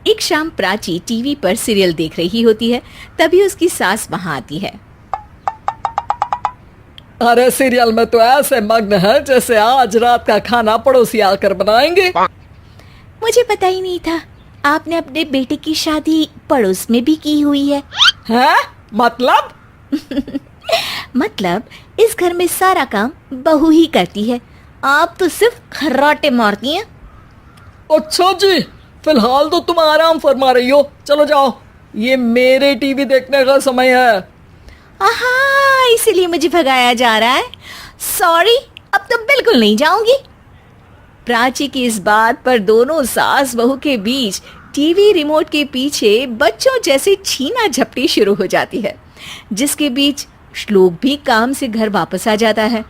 एक शाम प्राची टीवी पर सीरियल देख रही होती है। तभी उसकी सास वहां आती है। अरे सीरियल में तो ऐसे मग्न है जैसे आज रात का खाना पड़ोसी आकर बनाएंगे। मुझे पता ही नहीं था आपने अपने बेटे की शादी पड़ोस में भी की हुई है। हैं? मतलब? मतलब इस घर में सारा काम बहू ही करती है, आप तो सिर्फ खर्राटे मारती हैं। अच्छा जी, फिलहाल तो तुम आराम फरमा रही हो, चलो जाओ, ये मेरे टीवी देखने का समय है। आहा, इसीलिए मुझे भगाया जा रहा है। सॉरी, अब तो बिल्कुल नहीं जाऊंगी। प्राची की इस बात पर दोनों सास बहू के बीच टीवी रिमोट के पीछे बच्चों जैसे छीना झपटी शुरू हो जाती है, जिसके बीच श्लोक भी काम से घर वापस आ जाता है।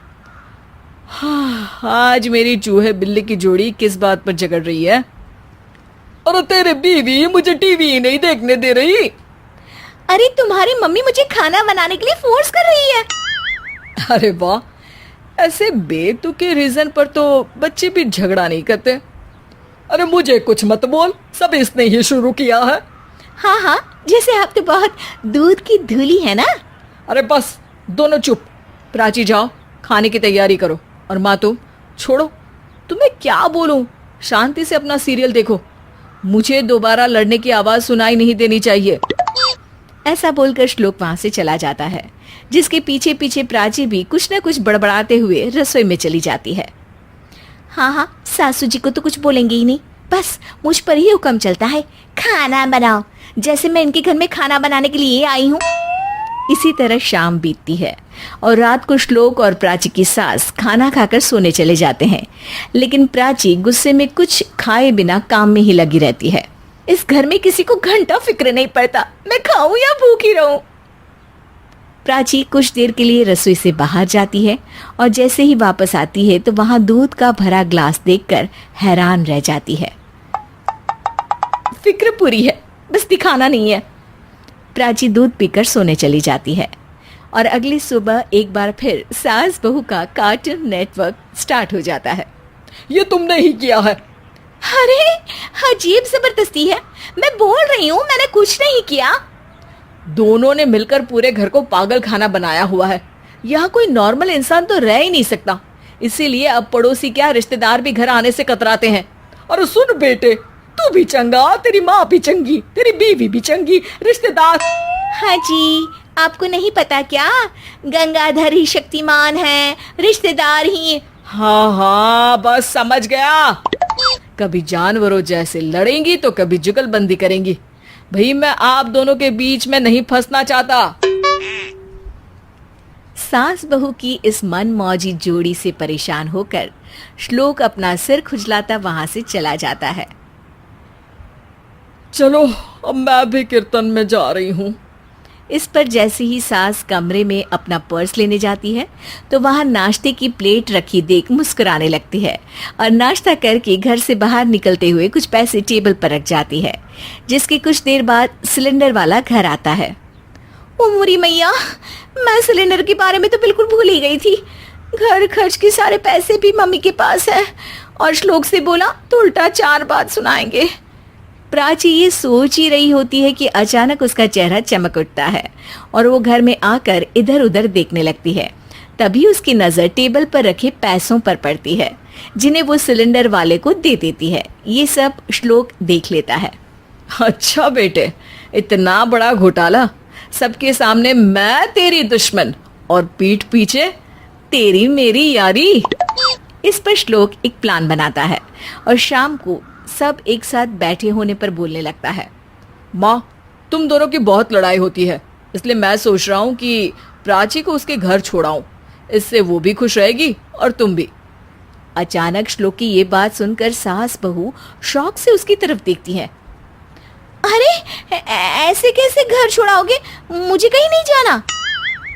हाँ, आज मेरी चूहे बिल्ली की जोड़ी किस बात पर झगड़ रही है? अरे तेरे बीवी मुझे टीवी ही नहीं देखने दे रही। अरे तुम्हारी मम्मी मुझे खाना बनाने के लिए फोर्स कर रही है। अरे वाह, ऐसे बेतुके रीजन पर तो बच्चे भी झगड़ा नहीं करते। अरे मुझे कुछ मत बोल, सब इसने ही शुरू किया है। हाँ हाँ, जैसे आप तो बहुत दूध की धूली है ना। अरे बस, दोनों चुप। प्राची जाओ, खाने की तैयारी करो। और माँ तुम छोड़ो, तुम्हें क्या बोलूं, शांति से अपना सीरियल देखो, मुझे दोबारा लड़ने की आवाज सुनाई नहीं देनी चाहिए। ऐसा बोलकर श्लोक वहां से चला जाता है, जिसके पीछे पीछे प्राची भी कुछ न कुछ बड़बड़ाते हुए रसोई में चली जाती है। हाँ हाँ, सासू जी को तो कुछ बोलेंगे ही नहीं, बस मुझ पर ही हुक्म चलता है, खाना बनाओ, जैसे मैं इनके घर में खाना बनाने के लिए आई हूँ। इसी तरह शाम बीतती है और रात को श्लोक और प्राची की सास खाना खाकर सोने चले जाते हैं, लेकिन प्राची गुस्से में कुछ खाए बिना काम में ही लगी रहती है। इस घर में किसी को घंटा फिक्र नहीं पड़ता, मैं खाऊं या भूखी रहूं। प्राची कुछ देर के लिए रसोई से बाहर जाती है और जैसे ही वापस आती है तो वहां दूध का भरा ग्लास देखकर हैरान रह जाती है। फिक्र पूरी है, बस दिखाना नहीं है। प्राची दूध पीकर सोने चली जाती है और अगली सुबह एक बार फिर सास बहू का कार्टून नेटवर्क स्टार्ट हो जाता है। ये तुमने ही किया है। अरे अजीब जबरदस्ती है, मैं बोल रही हूँ मैंने कुछ नहीं किया। दोनों ने मिलकर पूरे घर को पागल खाना बनाया हुआ है। यहाँ कोई नॉर्मल इंसान तो रह ही नहीं सकता, इसीलिए अब पड़ोसी क्या रिश्तेदार भी घर आने से कतराते हैं। और सुन बेटे, तू भी चंगा, तेरी माँ भी चंगी, तेरी बीवी भी चंगी, रिश्तेदार। हाँ जी, आपको नहीं पता क्या, गंगाधर ही शक्तिमान है, रिश्तेदार ही। हाँ हाँ, बस समझ गया। कभी जानवरों जैसे लड़ेंगी तो कभी जुगलबंदी करेंगी। भाई मैं आप दोनों के बीच में नहीं फंसना चाहता। सास बहू की इस मन मौजी जोड़ी से परेशान होकर श्लोक अपना सिर खुजलाता वहां से चला जाता है। चलो अब मैं भी कीर्तन में जा रही हूँ। इस पर जैसे ही सास कमरे में अपना पर्स लेने जाती है तो वहां नाश्ते की प्लेट रखी देख मुस्कुराने लगती है और नाश्ता करके घर से बाहर निकलते हुए कुछ पैसे टेबल पर रख जाती है, जिसके कुछ देर बाद सिलेंडर वाला घर आता है। ओ मुरी मैया, मैं सिलेंडर के बारे में तो बिल्कुल भूल ही गई थी। घर खर्च के सारे पैसे भी मम्मी के पास है और श्लोक से बोला तो उल्टा 4 बात सुनाएंगे। प्राची ये सोच ही रही होती है कि अचानक उसका चेहरा चमक उठता है और वो घर में आकर इधर उधर देखने लगती है। तभी उसकी नजर टेबल पर रखे पैसों पर पड़ती है, जिन्हें वो सिलेंडर वाले को दे देती है। ये सब श्लोक देख लेता है। अच्छा बेटे, इतना बड़ा घोटाला, सबके सामने मैं तेरी दुश्मन और पीठ पीछे तेरी मेरी यारी। इस पर श्लोक एक प्लान बनाता है और शाम को सब एक साथ बैठे होने पर बोलने लगता है। माँ, तुम दोनों की बहुत लड़ाई होती है, इसलिए मैं सोच रहा हूँ कि प्राची को उसके घर छोड़ाऊं, इससे वो भी खुश रहेगी और तुम भी। अचानक श्लोक की ये बात सुनकर सास बहू शौक से उसकी तरफ देखती है। अरे ऐसे कैसे घर छोड़ाओगे, मुझे कहीं नहीं जाना।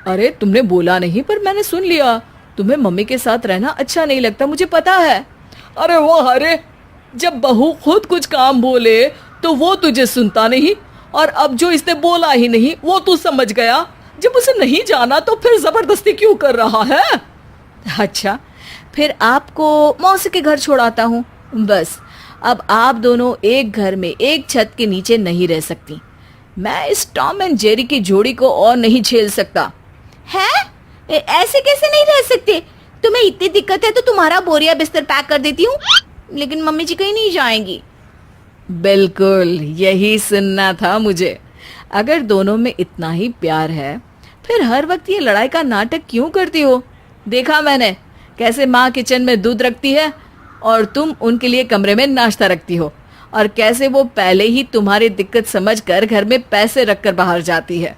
अरे तुमने बोला नहीं पर मैंने सुन लिया, तुम्हें मम्मी के साथ रहना अच्छा नहीं लगता, मुझे पता है। अरे वाह, अरे जब बहू खुद कुछ काम बोले तो वो तुझे सुनता नहीं, और अब जो इसने बोला ही नहीं वो तू समझ गया। जब उसे नहीं जाना तो फिर जबरदस्ती क्यों कर रहा है? अच्छा, फिर आपको मौसी के घर छोड़ाता हूँ, बस अब आप दोनों एक घर में एक छत के नीचे नहीं रह सकती। मैं इस टॉम एंड जेरी की जोड़ी को और नहीं झेल सकता। है? ऐसे कैसे नहीं रह सकते? तुम्हें इतनी दिक्कत है तो तुम्हारा बोरिया बिस्तर पैक कर देती हूँ, लेकिन मम्मी जी कहीं नहीं जाएंगी। बिल्कुल यही सुनना था मुझे। अगर दोनों में इतना ही प्यार है फिर हर वक्त ये लड़ाई का नाटक क्यों करती हो? देखा मैंने कैसे माँ किचन में दूध रखती है और तुम उनके लिए कमरे में नाश्ता रखती हो, और कैसे वो पहले ही तुम्हारी दिक्कत समझकर घर में पैसे रखकर बाहर जाती है।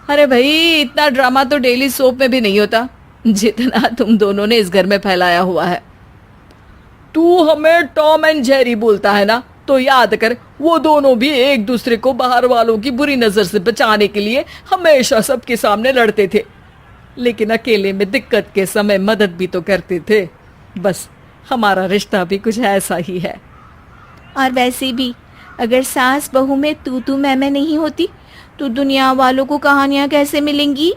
अरे भाई, इतना ड्रामा तो डेली सोप में भी नहीं होता जितना तुम दोनों ने इस घर में फैलाया हुआ है। तू हमें टॉम एंड जेरी बोलता है ना, तो याद कर वो दोनों भी एक दूसरे को बाहर वालों की बुरी नजर से बचाने के लिए हमेशा सबके सामने लड़ते थे, लेकिन अकेले में दिक्कत के समय मदद भी तो करते थे। बस हमारा रिश्ता भी कुछ ऐसा ही है। और वैसे भी अगर सास बहू में तू मैं नहीं होती तो दुनिया वालों को कहानियां कैसे मिलेंगी?